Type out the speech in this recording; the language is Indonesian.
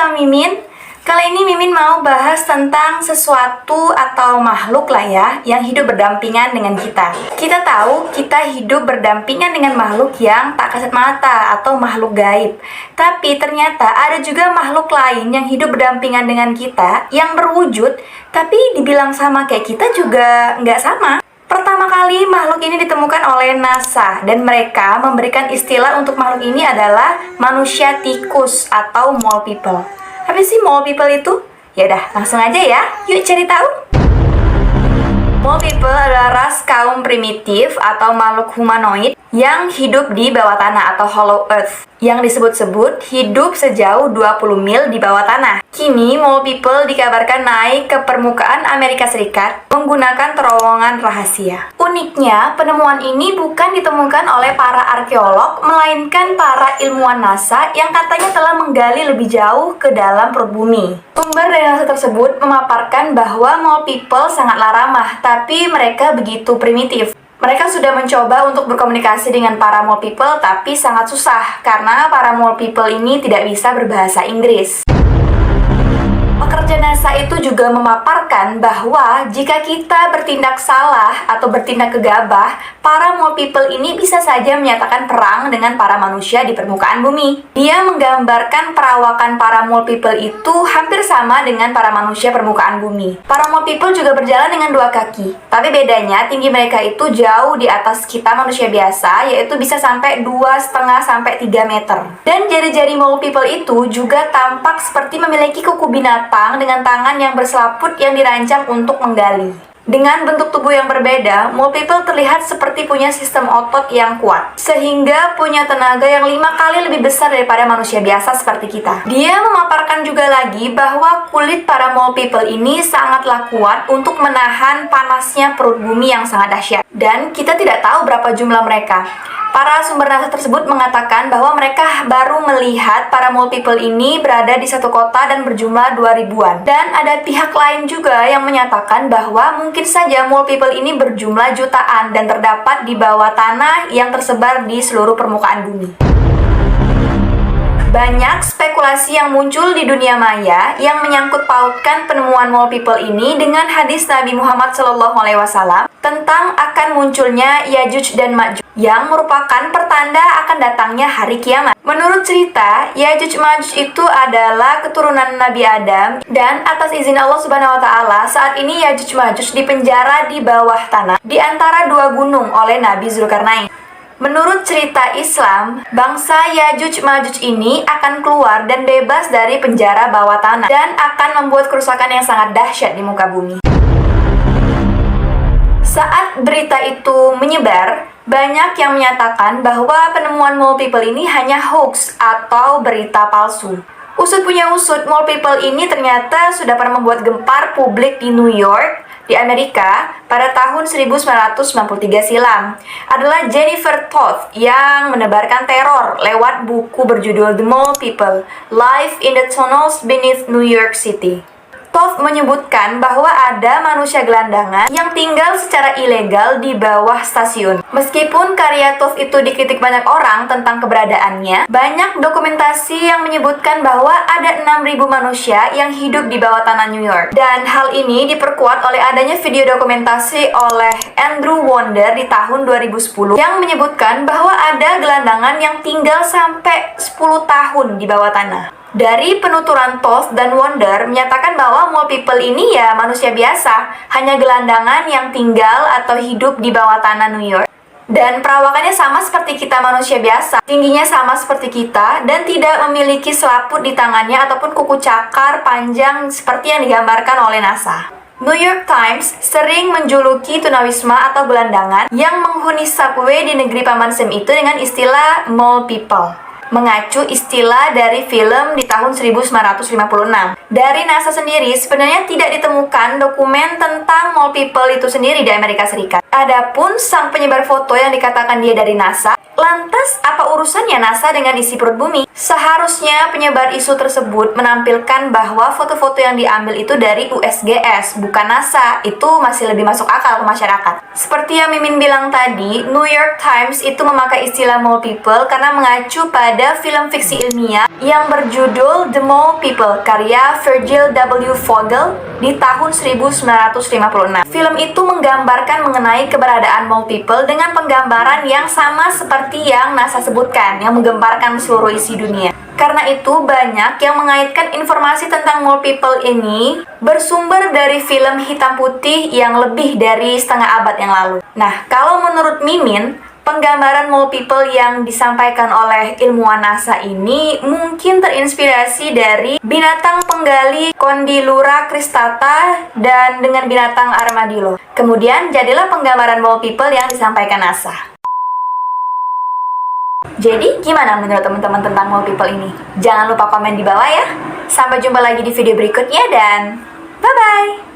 sama Mimin. Kali ini Mimin mau bahas tentang sesuatu atau makhluk lah ya, yang hidup berdampingan dengan kita. Kita tahu kita hidup berdampingan dengan makhluk yang tak kasat mata atau makhluk gaib. Tapi ternyata ada juga makhluk lain yang hidup berdampingan dengan kita, yang berwujud, tapi dibilang sama kayak kita juga nggak sama. Pertama kali makhluk ini ditemukan oleh NASA dan mereka memberikan istilah untuk makhluk ini adalah manusia tikus atau mole people. Apa sih mole people itu? Ya udah, langsung aja ya. Yuk cari tahu. Mole people adalah ras kaum primitif atau makhluk humanoid yang hidup di bawah tanah atau hollow earth, yang disebut-sebut hidup sejauh 20 mil di bawah tanah. Kini, mole people dikabarkan naik ke permukaan Amerika Serikat menggunakan terowongan rahasia. Uniknya, penemuan ini bukan ditemukan oleh para arkeolog, melainkan para ilmuwan NASA yang katanya telah menggali lebih jauh ke dalam perut bumi. Sumber dari NASA tersebut memaparkan bahwa mole people sangatlah ramah, tapi mereka begitu primitif. Mereka sudah mencoba untuk berkomunikasi dengan para mole people, tapi sangat susah karena para mole people ini tidak bisa berbahasa Inggris. Pekerja NASA itu juga memaparkan bahwa jika kita bertindak salah atau bertindak gegabah, para mole people ini bisa saja menyatakan perang dengan para manusia di permukaan bumi. Dia menggambarkan perawakan para mole people itu hampir sama dengan para manusia permukaan bumi. Para mole people juga berjalan dengan 2 kaki, tapi bedanya tinggi mereka itu jauh di atas kita manusia biasa, yaitu bisa sampai 2,5 sampai 3 meter. Dan jari-jari mole people itu juga tampak seperti memiliki kuku binatang dengan tangan yang berselaput yang dirancang untuk menggali. Dengan bentuk tubuh yang berbeda, mole people terlihat seperti punya sistem otot yang kuat, sehingga punya tenaga yang 5 kali lebih besar daripada manusia biasa seperti kita. Dia memaparkan juga lagi bahwa kulit para mole people ini sangatlah kuat untuk menahan panasnya perut bumi yang sangat dahsyat. Dan kita tidak tahu berapa jumlah mereka. Para sumber NASA tersebut mengatakan bahwa mereka baru melihat para mole people ini berada di satu kota dan berjumlah 2000-an. Dan ada pihak lain juga yang menyatakan bahwa mungkin saja mole people ini berjumlah jutaan dan terdapat di bawah tanah yang tersebar di seluruh permukaan bumi. Banyak spekulasi yang muncul di dunia maya yang menyangkut pautkan penemuan mole people ini dengan hadis Nabi Muhammad SAW tentang akan munculnya Yajuj dan Majuj yang merupakan pertanda akan datangnya hari kiamat. Menurut cerita, Yajuj Majuj itu adalah keturunan Nabi Adam dan atas izin Allah Subhanahu wa taala saat ini Yajuj Majuj dipenjara di bawah tanah di antara 2 gunung oleh Nabi Zulkarnain. Menurut cerita Islam, bangsa Yajuj Majuj ini akan keluar dan bebas dari penjara bawah tanah dan akan membuat kerusakan yang sangat dahsyat di muka bumi. Saat berita itu menyebar, banyak yang menyatakan bahwa penemuan mole people ini hanya hoax atau berita palsu. Usut punya usut, mole people ini ternyata sudah pernah membuat gempar publik di New York, di Amerika pada tahun 1993 silam. Adalah Jennifer Toth yang menebarkan teror lewat buku berjudul The Mole People, Life in the Tunnels Beneath New York City. Toth menyebutkan bahwa ada manusia gelandangan yang tinggal secara ilegal di bawah stasiun. Meskipun karya Toth itu dikritik banyak orang tentang keberadaannya, banyak dokumentasi yang menyebutkan bahwa ada 6.000 manusia yang hidup di bawah tanah New York. Dan hal ini diperkuat oleh adanya video dokumentasi oleh Andrew Wonder di tahun 2010 yang menyebutkan bahwa ada gelandangan yang tinggal sampai 10 tahun di bawah tanah. Dari penuturan Toth dan Wonder menyatakan bahwa mole people ini ya manusia biasa, hanya gelandangan yang tinggal atau hidup di bawah tanah New York. Dan perawakannya sama seperti kita manusia biasa, tingginya sama seperti kita, dan tidak memiliki selaput di tangannya ataupun kuku cakar panjang seperti yang digambarkan oleh NASA. New York Times sering menjuluki tunawisma atau gelandangan yang menghuni subway di negeri Paman Sam itu dengan istilah mole people, mengacu istilah dari film di tahun 1956. Dari NASA sendiri, sebenarnya tidak ditemukan dokumen tentang mole people itu sendiri di Amerika Serikat. Adapun sang penyebar foto yang dikatakan dia dari NASA, lantas apa urusannya NASA dengan isi perut bumi? Seharusnya penyebar isu tersebut menampilkan bahwa foto-foto yang diambil itu dari USGS, bukan NASA. Itu masih lebih masuk akal ke masyarakat. Seperti yang Mimin bilang tadi, New York Times itu memakai istilah mole people karena mengacu pada film fiksi ilmiah yang berjudul The Mole People karya Virgil W. Vogel di tahun 1956. Film itu menggambarkan mengenai keberadaan mole people dengan penggambaran yang sama seperti yang NASA sebutkan, yang menggambarkan seluruh isi dunia. Karena itu banyak yang mengaitkan informasi tentang mole people ini bersumber dari film hitam putih yang lebih dari setengah abad yang lalu. Nah, kalau menurut Mimin, penggambaran mole people yang disampaikan oleh ilmuwan NASA ini mungkin terinspirasi dari binatang penggali Condylura cristata dan dengan binatang armadillo. Kemudian jadilah penggambaran mole people yang disampaikan NASA. Jadi, gimana menurut teman-teman tentang mole people ini? Jangan lupa komen di bawah ya. Sampai jumpa lagi di video berikutnya dan bye-bye!